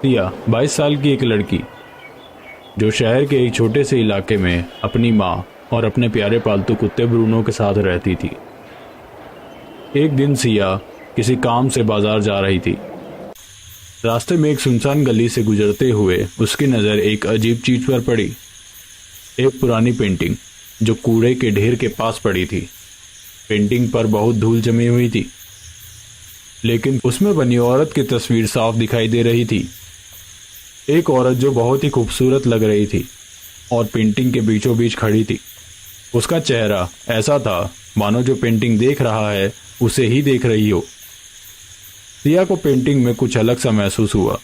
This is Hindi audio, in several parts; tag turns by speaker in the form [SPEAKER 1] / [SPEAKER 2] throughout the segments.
[SPEAKER 1] सिया 22 साल की एक लड़की जो शहर के एक छोटे से इलाके में अपनी माँ और अपने प्यारे पालतू कुत्ते ब्रूनो के साथ रहती थी। एक दिन सिया किसी काम से बाजार जा रही थी। रास्ते में एक सुनसान गली से गुजरते हुए उसकी नज़र एक अजीब चीज पर पड़ी। एक पुरानी पेंटिंग जो कूड़े के ढेर के पास पड़ी थी। पेंटिंग पर बहुत धूल जमी हुई थी, लेकिन उसमें बनी औरत की तस्वीर साफ दिखाई दे रही थी। एक औरत जो बहुत ही खूबसूरत लग रही थी और पेंटिंग के बीचों बीच खड़ी थी। उसका चेहरा ऐसा था मानो जो पेंटिंग देख रहा है उसे ही देख रही हो। सिया को पेंटिंग में कुछ अलग सा महसूस हुआ।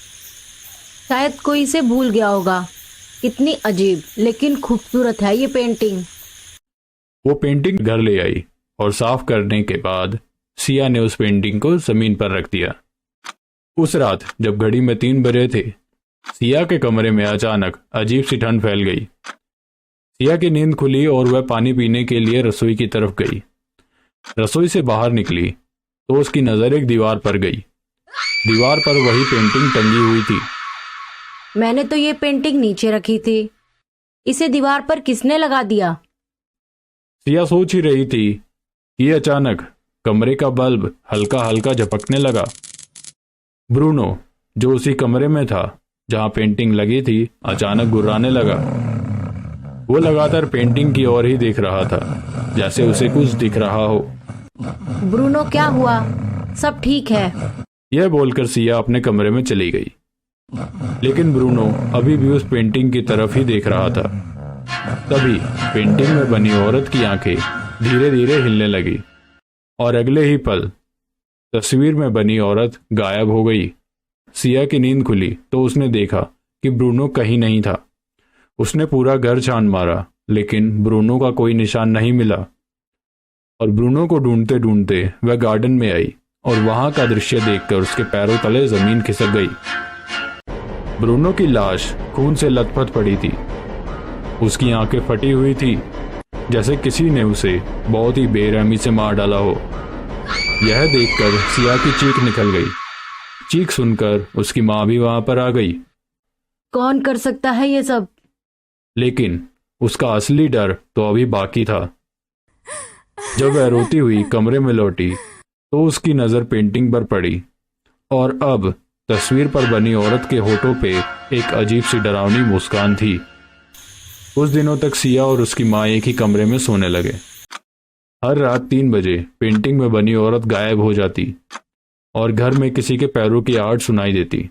[SPEAKER 2] शायद कोई इसे भूल गया होगा। कितनी अजीब लेकिन खूबसूरत है ये पेंटिंग।
[SPEAKER 1] वो पेंटिंग घर ले आई और साफ करने के बाद सिया ने उस पेंटिंग को जमीन पर रख दिया। उस रात जब घड़ी में 3 बजे थे, सिया के कमरे में अचानक अजीब सी ठंड फैल गई। सिया की नींद खुली और वह पानी पीने के लिए रसोई की तरफ गई। रसोई से बाहर निकली तो उसकी नजर एक दीवार पर गई। दीवार पर वही पेंटिंग टंगी हुई थी।
[SPEAKER 2] मैंने तो ये पेंटिंग नीचे रखी थी, इसे दीवार पर किसने लगा दिया?
[SPEAKER 1] सिया सोच ही रही थी कि अचानक कमरे का बल्ब हल्का हल्का झपकने लगा। ब्रूनो जो उसी कमरे में था जहां पेंटिंग लगी थी अचानक गुर्राने लगा। वो लगातार पेंटिंग की ओर ही देख रहा था, जैसे उसे कुछ दिख रहा हो।
[SPEAKER 2] ब्रूनो क्या हुआ? सब ठीक है?
[SPEAKER 1] यह बोलकर सिया अपने कमरे में चली गई, लेकिन ब्रूनो अभी भी उस पेंटिंग की तरफ ही देख रहा था। तभी पेंटिंग में बनी औरत की आंखें धीरे धीरे हिलने लगी और अगले ही पल तस्वीर में बनी औरत गायब हो गई। सिया की नींद खुली तो उसने देखा कि ब्रूनो कहीं नहीं था। उसने पूरा घर छान मारा, लेकिन ब्रूनो का कोई निशान नहीं मिला। और ब्रूनो को ढूंढते ढूंढते वह गार्डन में आई और वहां का दृश्य देखकर उसके पैरों तले जमीन खिसक गई। ब्रूनो की लाश खून से लथपथ पड़ी थी। उसकी आंखें फटी हुई थी, जैसे किसी ने उसे बहुत ही बेरहमी से मार डाला हो। यह देखकर सिया की चीख निकल गई। चीख सुनकर उसकी माँ भी वहां पर आ गई।
[SPEAKER 2] कौन कर सकता है ये सब?
[SPEAKER 1] लेकिन उसका असली डर तो अभी बाकी था। जब वह रोती हुई कमरे में लौटी तो उसकी नजर पेंटिंग पर पड़ी और अब तस्वीर पर बनी औरत के होठों पे एक अजीब सी डरावनी मुस्कान थी। कुछ दिनों तक सिया और उसकी माँ एक ही कमरे में सोने लगे। हर रात 3 बजे पेंटिंग में बनी औरत गायब हो जाती और घर में किसी के पैरों की आहट सुनाई देती।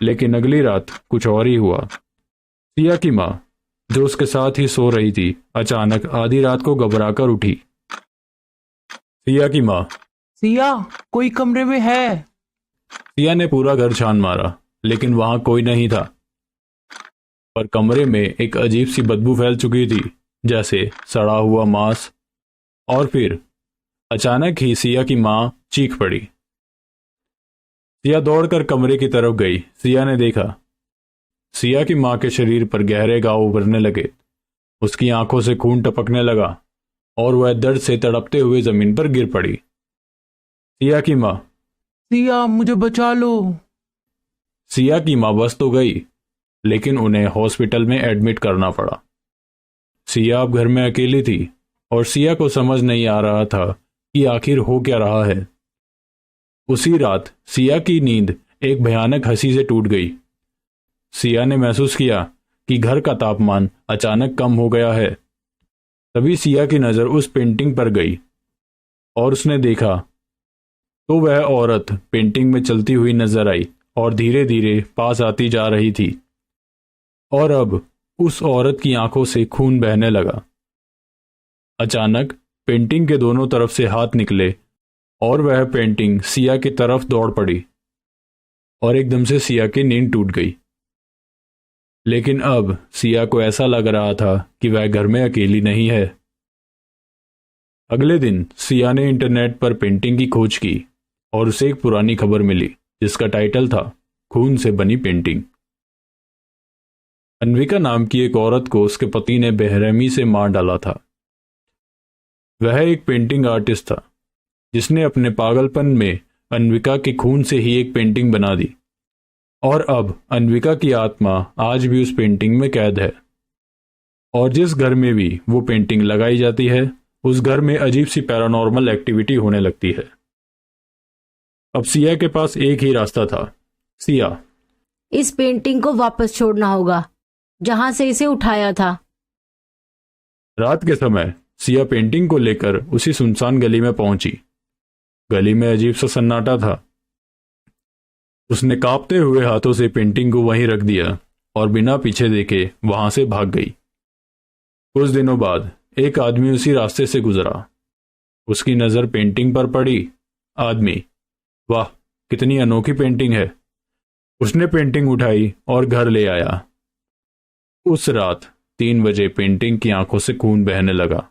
[SPEAKER 1] लेकिन अगली रात कुछ और ही हुआ। सिया की माँ जो उसके साथ ही सो रही थी अचानक आधी रात को घबराकर उठी। सिया की माँ,
[SPEAKER 3] सिया, कोई कमरे में है?
[SPEAKER 1] सिया ने पूरा घर छान मारा, लेकिन वहां कोई नहीं था। पर कमरे में एक अजीब सी बदबू फैल चुकी थी, जैसे सड़ा हुआ मांस। और फिर अचानक ही सिया की माँ चीख पड़ी। सिया दौड़कर कमरे की तरफ गई। सिया ने देखा सिया की माँ के शरीर पर गहरे घाव उभरने लगे। उसकी आंखों से खून टपकने लगा और वह दर्द से तड़पते हुए जमीन पर गिर पड़ी। सिया की माँ,
[SPEAKER 3] सिया, मुझे बचा लो।
[SPEAKER 1] सिया की माँ बस तो गई, लेकिन उन्हें हॉस्पिटल में एडमिट करना पड़ा। सिया अब घर में अकेली थी और सिया को समझ नहीं आ रहा था कि आखिर हो क्या रहा है। उसी रात सिया की नींद एक भयानक हंसी से टूट गई। सिया ने महसूस किया कि घर का तापमान अचानक कम हो गया है। तभी सिया की नज़र उस पेंटिंग पर गई और उसने देखा तो वह औरत पेंटिंग में चलती हुई नजर आई और धीरे धीरे पास आती जा रही थी। और अब उस औरत की आंखों से खून बहने लगा। अचानक पेंटिंग के दोनों तरफ से हाथ निकले और वह पेंटिंग सिया की तरफ दौड़ पड़ी और एकदम से सिया की नींद टूट गई। लेकिन अब सिया को ऐसा लग रहा था कि वह घर में अकेली नहीं है। अगले दिन सिया ने इंटरनेट पर पेंटिंग की खोज की और उसे एक पुरानी खबर मिली जिसका टाइटल था खून से बनी पेंटिंग। अन्विका नाम की एक औरत को उसके पति ने बेरहमी से मार डाला था। वह एक पेंटिंग आर्टिस्ट था जिसने अपने पागलपन में अन्विका के खून से ही एक पेंटिंग बना दी और अब अन्विका की आत्मा आज भी उस पेंटिंग में कैद है। और जिस घर में भी वो पेंटिंग लगाई जाती है, उस घर में अजीब सी पैरानॉर्मल एक्टिविटी होने लगती है। अब सिया के पास एक ही रास्ता था। सिया,
[SPEAKER 2] इस पेंटिंग को वापस छोड़ना होगा जहां से इसे उठाया था।
[SPEAKER 1] रात के समय सिया पेंटिंग को लेकर उसी सुनसान गली में पहुंची। गली में अजीब सा सन्नाटा था। उसने कांपते हुए हाथों से पेंटिंग को वहीं रख दिया और बिना पीछे देखे वहां से भाग गई। कुछ दिनों बाद एक आदमी उसी रास्ते से गुजरा। उसकी नजर पेंटिंग पर पड़ी। आदमी, वाह, कितनी अनोखी पेंटिंग है। उसने पेंटिंग उठाई और घर ले आया। उस रात 3 बजे पेंटिंग की आंखों से खून बहने लगा।